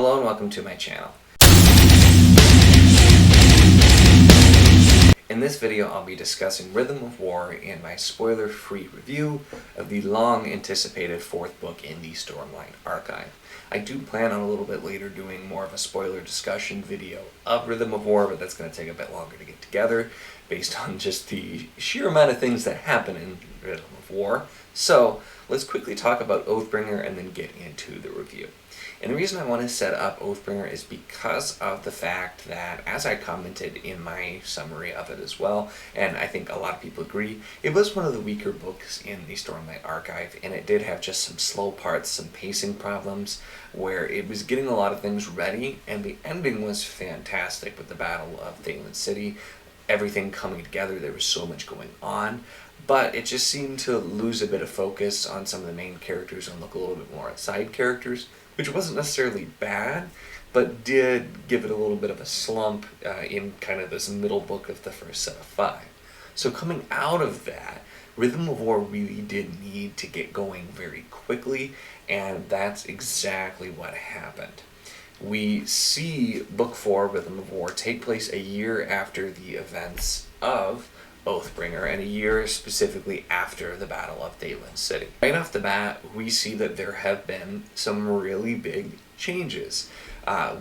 Hello and welcome to my channel. In this video I'll be discussing Rhythm of War in my spoiler-free review of the long-anticipated fourth book in the Stormlight Archive. I do plan on a little bit later doing more of a spoiler discussion video of Rhythm of War, but that's going to take a bit longer to get together based on just the sheer amount of things that happen in Rhythm of War. So let's quickly talk about Oathbringer and then get into the review. And the reason I want to set up Oathbringer is because of the fact that, as I commented in my summary of it as well, and I think a lot of people agree, it was one of the weaker books in the Stormlight Archive, and it did have just some slow parts, some pacing problems, where it was getting a lot of things ready, and the ending was fantastic with the Battle of Thaylen City, everything coming together. There was so much going on, but it just seemed to lose a bit of focus on some of the main characters and look a little bit more at side characters, which wasn't necessarily bad, but did give it a little bit of a slump in kind of this middle book of the first set of 5. So coming out of that, Rhythm of War really did need to get going very quickly, and that's exactly what happened. We see Book 4, Rhythm of War, take place a year after the events of Oathbringer, and a year specifically after the Battle of Thaylen City. Right off the bat, we see that there have been some really big changes.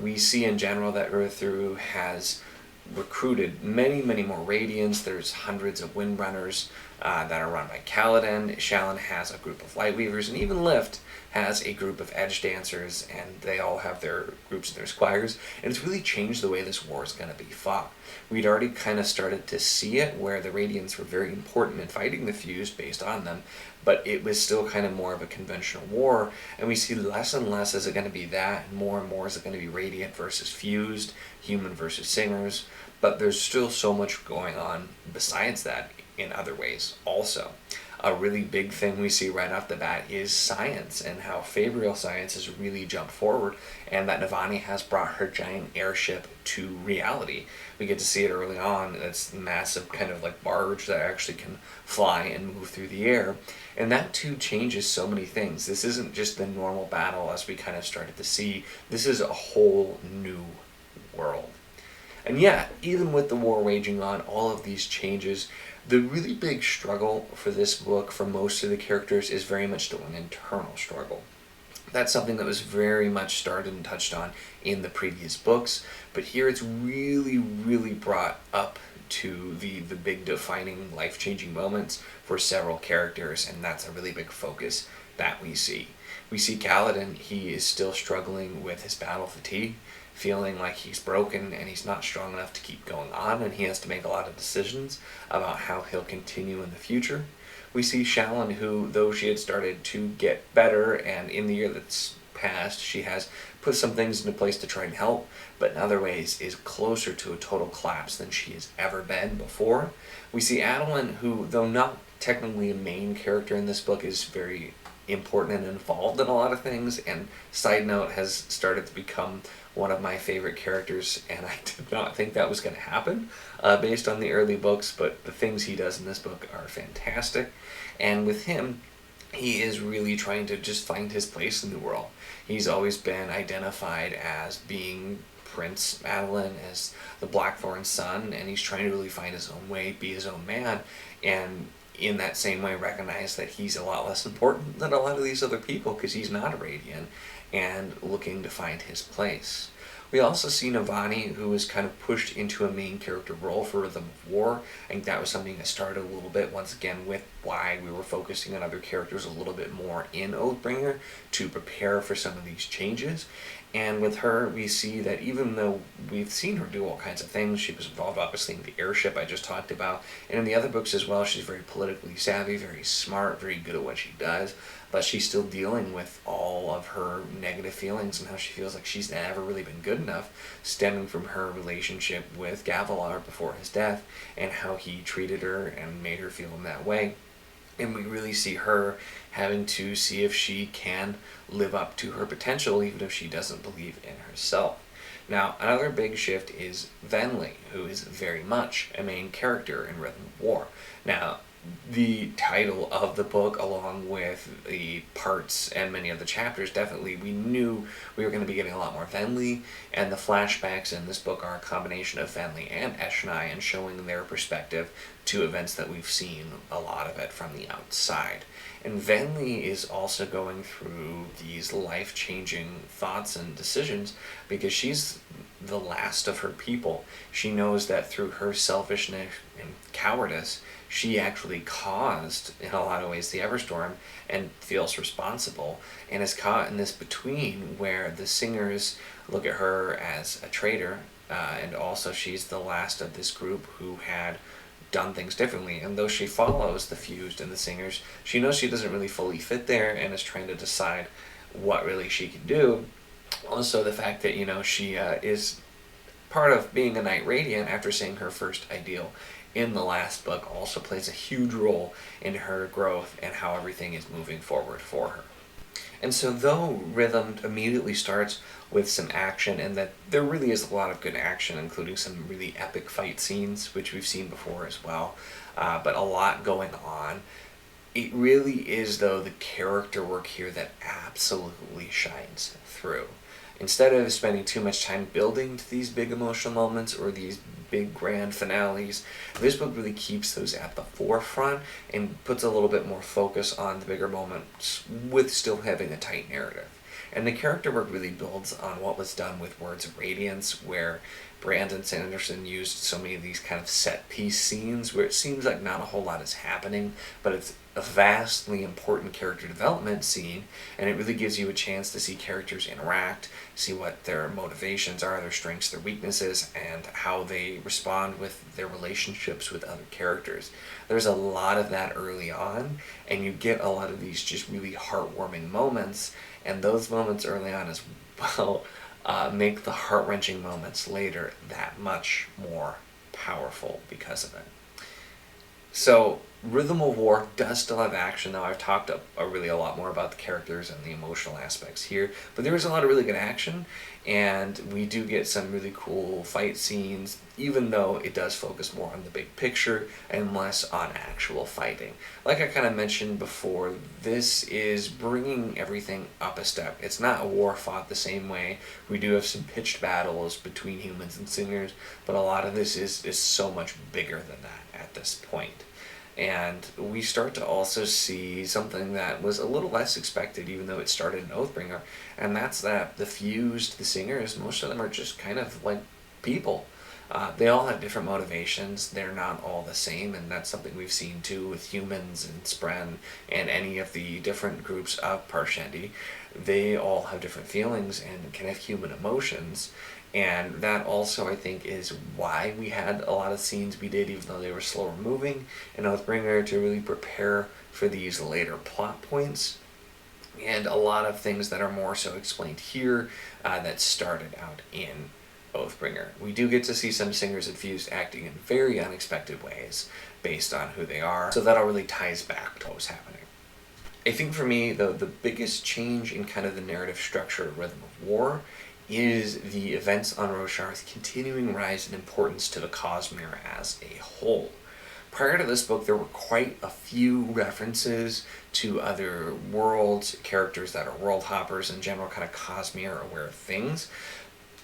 We see in general that Urthru has recruited many more Radiants. There's hundreds of Windrunners that are run by Kaladin. Shallan has a group of Lightweavers, and even Lift has a group of Edge Dancers, and they all have their groups and their squires, and it's really changed the way this war is going to be fought. We'd already kind of started to see it, where the Radiants were very important in fighting the Fused based on them, but it was still kind of more of a conventional war, and we see less and less is it going to be that, and more is it going to be Radiant versus Fused, Human versus Singers, but there's still so much going on besides that in other ways also. A really big thing we see right off the bat is science, and how Fabrial science has really jumped forward, and that Navani has brought her giant airship to reality. We get to see it early on. It's massive kind of like barge that actually can fly and move through the air, and that too changes so many things. This isn't just the normal battle as we kind of started to see. This is a whole new world. And yet, even with the war waging on, all of these changes, the really big struggle for this book for most of the characters is very much still an internal struggle. That's something that was very much started and touched on in the previous books, but here it's really brought up to the big defining, life-changing moments for several characters, and that's a really big focus that we see. We see Kaladin. He is still struggling with his battle fatigue, feeling like he's broken and he's not strong enough to keep going on, and he has to make a lot of decisions about how he'll continue in the future. We see Shallan, who, though she had started to get better, and in the year that's passed she has put some things into place to try and help, but in other ways is closer to a total collapse than she has ever been before. We see Adeline, who, though not technically a main character in this book, is very important and involved in a lot of things, and side note, has started to become one of my favorite characters, and I did not think that was going to happen based on the early books, but the things he does in this book are fantastic. And with him, he is really trying to just find his place in the world. He's always been identified as being Prince Adeline, as the Blackthorn's son, and he's trying to really find his own way, be his own man, and in that same way recognize that he's a lot less important than a lot of these other people because he's not a Radiant, and looking to find his place. We also see Navani, who was kind of pushed into a main character role for Rhythm of War. I think that was something that started a little bit, once again, with why we were focusing on other characters a little bit more in Oathbringer to prepare for some of these changes. And with her, we see that even though we've seen her do all kinds of things, she was involved obviously in the airship I just talked about, and in the other books as well, she's very politically savvy, very smart, very good at what she does, but she's still dealing with all of her negative feelings and how she feels like she's never really been good enough, stemming from her relationship with Gavilar before his death, and how he treated her and made her feel in that way. And we really see her having to see if she can live up to her potential, even if she doesn't believe in herself. Now, another big shift is Venli, who is very much a main character in Rhythm of War. Now, the title of the book, along with the parts and many of the chapters, definitely we knew we were going to be getting a lot more Venli, and the flashbacks in this book are a combination of Venli and Eshni, and showing their perspective to events that we've seen a lot of it from the outside. And Venli is also going through these life-changing thoughts and decisions because she's the last of her people. She knows that through her selfishness and cowardice, she actually caused, in a lot of ways, the Everstorm, and feels responsible, and is caught in this between where the singers look at her as a traitor, and also she's the last of this group who had done things differently. And though she follows the Fused and the Singers, she knows she doesn't really fully fit there and is trying to decide what really she can do. Also, the fact that, she is part of being a Knight Radiant after seeing her first ideal in the last book also plays a huge role in her growth and how everything is moving forward for her. And so though Rhythm immediately starts with some action, and that there really is a lot of good action, including some really epic fight scenes, which we've seen before as well, but a lot going on, it really is, though, the character work here that absolutely shines through. Instead of spending too much time building to these big emotional moments or these big grand finales, this book really keeps those at the forefront and puts a little bit more focus on the bigger moments with still having a tight narrative. And the character work really builds on what was done with Words of Radiance, where Brandon Sanderson used so many of these kind of set-piece scenes where it seems like not a whole lot is happening, but it's a vastly important character development scene, and it really gives you a chance to see characters interact, see what their motivations are, their strengths, their weaknesses, and how they respond with their relationships with other characters. There's a lot of that early on, and you get a lot of these just really heartwarming moments, and those moments early on as well make the heart-wrenching moments later that much more powerful because of it. So, Rhythm of War does still have action, though I've talked really a lot more about the characters and the emotional aspects here, but there is a lot of really good action, and we do get some really cool fight scenes, even though it does focus more on the big picture and less on actual fighting. Like I kind of mentioned before, this is bringing everything up a step. It's not a war fought the same way. We do have some pitched battles between humans and singers, but a lot of this is so much bigger than that at this point. And we start to also see something that was a little less expected, even though it started in Oathbringer, and that's that the Fused, the Singers, most of them are just kind of like people. They all have different motivations, they're not all the same, and that's something we've seen too with humans and Spren and any of the different groups of Parshendi. They all have different feelings and can have human emotions. And that also, I think, is why we had a lot of scenes we did, even though they were slower moving, in Oathbringer, to really prepare for these later plot points. And a lot of things that are more so explained here that started out in Oathbringer. We do get to see some Singers and Fused acting in very unexpected ways based on who they are, so that all really ties back to what was happening. I think for me, though, the biggest change in kind of the narrative structure of Rhythm of War is the events on Roshar's continuing rise in importance to the Cosmere as a whole. Prior to this book, there were quite a few references to other worlds, characters that are world hoppers, and general kind of Cosmere-aware things,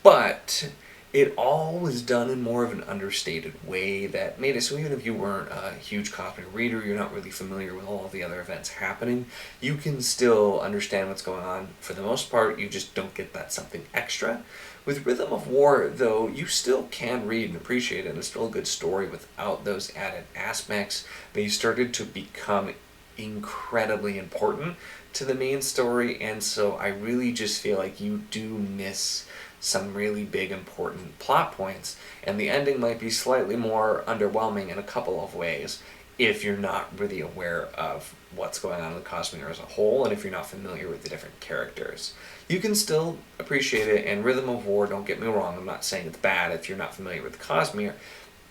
but it all was done in more of an understated way that made it so even if you weren't a huge Cosmere reader, you're not really familiar with all of the other events happening, you can still understand what's going on. For the most part, you just don't get that something extra. With Rhythm of War, though, you still can read and appreciate it, and it's still a good story without those added aspects. They started to become incredibly important to the main story, and so I really just feel like you do miss some really big important plot points, and the ending might be slightly more underwhelming in a couple of ways if you're not really aware of what's going on in the Cosmere as a whole, and if you're not familiar with the different characters. You can still appreciate it, and Rhythm of War, don't get me wrong, I'm not saying it's bad if you're not familiar with the Cosmere,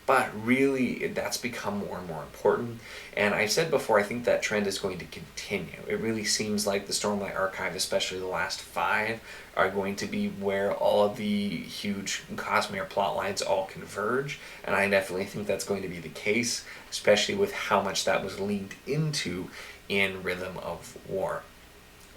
but really that's become more and more important. And I said before, I think that trend is going to continue. It really seems like the Stormlight Archive, especially the last 5, are going to be where all of the huge Cosmere plot lines all converge, and I definitely think that's going to be the case, especially with how much that was leaned into in Rhythm of War.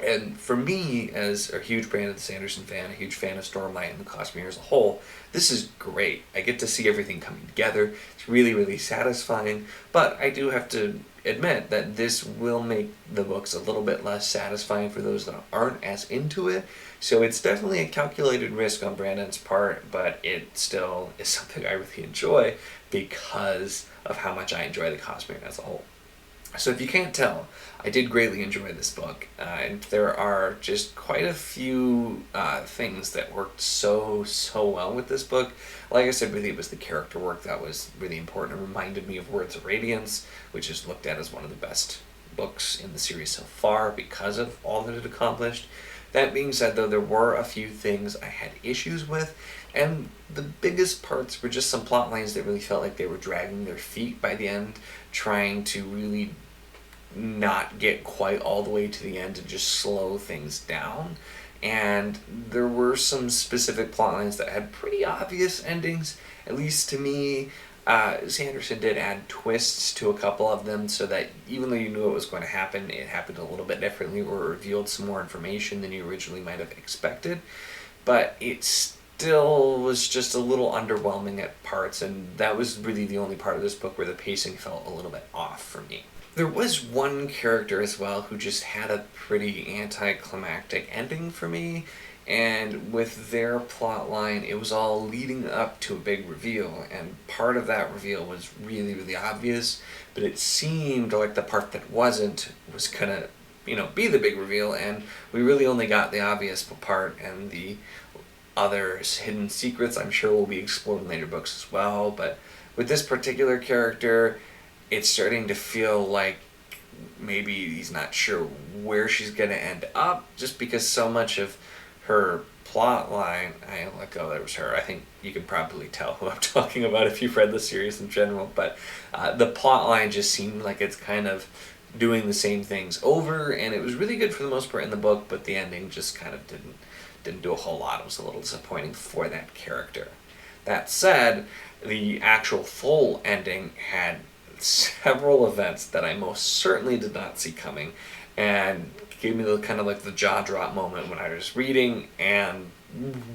And for me, as a huge Brandon Sanderson fan, a huge fan of Stormlight and the Cosmere as a whole, this is great. I get to see everything coming together. It's really, really satisfying. But I do have to admit that this will make the books a little bit less satisfying for those that aren't as into it. So it's definitely a calculated risk on Brandon's part, but it still is something I really enjoy because of how much I enjoy the Cosmere as a whole. So if you can't tell, I did greatly enjoy this book, and there are just quite a few things that worked so well with this book. Like I said, really it was the character work that was really important. It reminded me of Words of Radiance, which is looked at as one of the best books in the series so far because of all that it accomplished. That being said, though, there were a few things I had issues with, and the biggest parts were just some plot lines that really felt like they were dragging their feet by the end, trying to really not get quite all the way to the end and just slow things down. And there were some specific plot lines that had pretty obvious endings, at least to me. Sanderson did add twists to a couple of them so that even though you knew it was going to happen, it happened a little bit differently or revealed some more information than you originally might have expected. But it still was just a little underwhelming at parts, and that was really the only part of this book where the pacing felt a little bit off for me. There was one character as well who just had a pretty anticlimactic ending for me, and with their plot line, it was all leading up to a big reveal, and part of that reveal was really, really obvious, but it seemed like the part that wasn't was gonna, be the big reveal, and we really only got the obvious part, and the other hidden secrets I'm sure will be explored in later books as well. But with this particular character, it's starting to feel like maybe he's not sure where she's going to end up, just because so much of her plot line, I let go that was her. I think you can probably tell who I'm talking about if you've read the series in general, but the plot line just seemed like it's kind of doing the same things over, and it was really good for the most part in the book, but the ending just kind of didn't do a whole lot. It was a little disappointing for that character. That said, the actual full ending had several events that I most certainly did not see coming, and gave me the kind of like the jaw drop moment when I was reading, and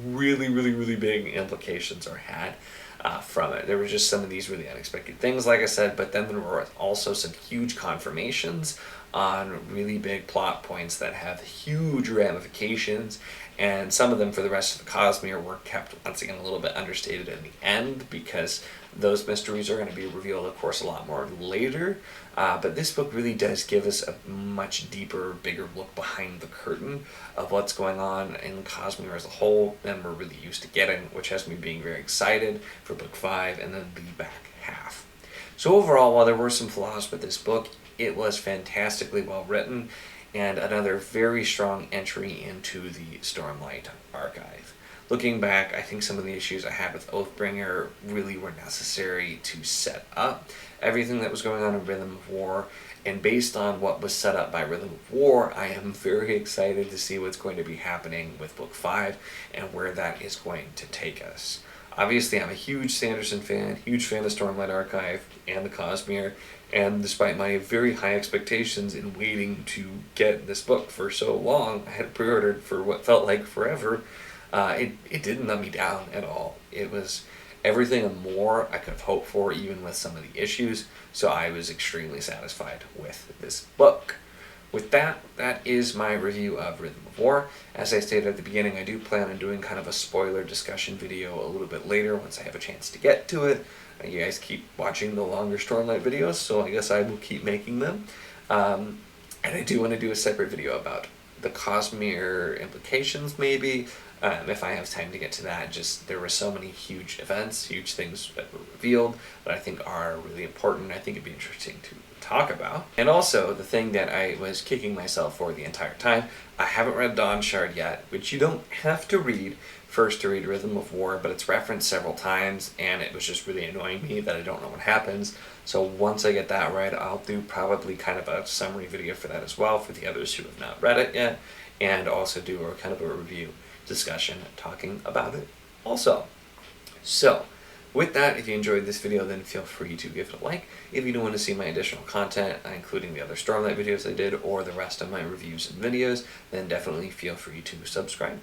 really, really, really big implications are had from it. There were just some of these really unexpected things, like I said, but then there were also some huge confirmations on really big plot points that have huge ramifications, and some of them for the rest of the Cosmere were kept once again a little bit understated in the end, because those mysteries are going to be revealed, of course, a lot more later. But this book really does give us a much deeper, bigger look behind the curtain of what's going on in Cosmere as a whole than we're really used to getting, which has me being very excited for book 5 and then the back half. So overall, while there were some flaws with this book, it was fantastically well written and another very strong entry into the Stormlight Archive. Looking back, I think some of the issues I had with Oathbringer really were necessary to set up everything that was going on in Rhythm of War, and based on what was set up by Rhythm of War, I am very excited to see what's going to be happening with Book 5 and where that is going to take us. Obviously, I'm a huge Sanderson fan, huge fan of Stormlight Archive and the Cosmere, and despite my very high expectations in waiting to get this book for so long, I had pre-ordered for what felt like forever. It didn't let me down at all. It was everything and more I could have hoped for, even with some of the issues, so I was extremely satisfied with this book. With that, that is my review of Rhythm of War. As I stated at the beginning, I do plan on doing kind of a spoiler discussion video a little bit later once I have a chance to get to it. You guys keep watching the longer Stormlight videos, so I guess I will keep making them. And I do want to do a separate video about the Cosmere implications, maybe, if I have time to get to that. Just there were so many huge events, huge things that were revealed that I think are really important. I think it'd be interesting to talk about. And also, the thing that I was kicking myself for the entire time, I haven't read Dawn Shard yet, which you don't have to read first to read Rhythm of War, but it's referenced several times, and it was just really annoying me that I don't know what happens. So once I get that read, I'll do probably kind of a summary video for that as well, for the others who have not read it yet, and also do a kind of a review discussion talking about it also. So, with that, if you enjoyed this video, then feel free to give it a like. If you do want to see my additional content, including the other Stormlight videos I did, or the rest of my reviews and videos, then definitely feel free to subscribe.